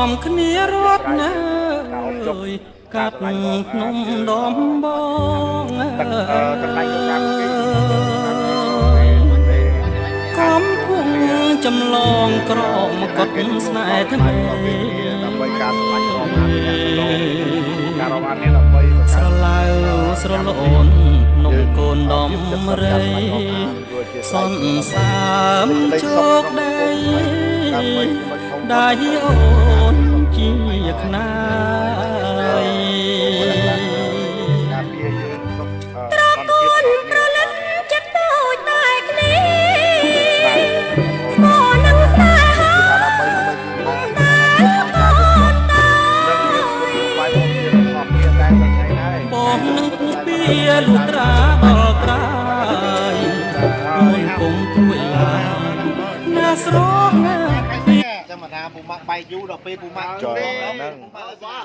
มគ្នារត់ណាអើយកាត់ភ្នំដំបងកំពុងចម្លងក្រមកត់ស្នេហ៍ថ្មីដើម្បីការស្លាច់របស់ការរំអាននេះដើម្បីស្រឡៅស្រលូននំកូនដំរីសន្សាមជោគដីដែលអូនជាខ្នាយការពារយើងត្រកូនប្រលិនចិត្តតូចតែគ្នាស្មោះនឹងស្នេហាបងនឹងពុះពីលុត្រាដល់ត្រាយអូនគុំជួយឡានណាស្រោកណាចាំមកថាពូម៉ាក់បែកយូរដល់ពេលពូម៉ាក់ចុះហ្នឹង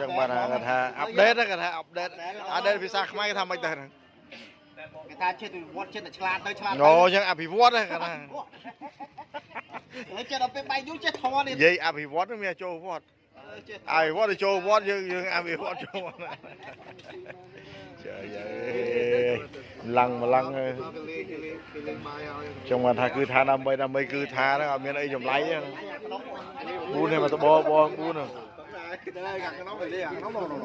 ចឹងបានថាអាប់ដេតគេថាអាប់ដេតភាសាខ្មែរគេថាមិនទៅហ្នឹងគេថាចិត្តវិវត្តចិត្តឆ្លាតទៅឆ្លាតអូចឹងអភិវឌ្ឍហ្នឹងគេថាចិត្តដល់ពេលបែកយូរចេះធន់នេះនិយាយអភិវឌ្ឍហ្នឹងមានចូលវត្តអភិវឌ្ឍទៅចូលវត្តយើងអភិវឌ្ឍចូលឡើងម្លឹងចឹងមកថាគឺថាដើម្បីគឺថាហ្នឹងអត់មានអីចម្លែកទេពូនេះមកតបបងពូហ្នឹង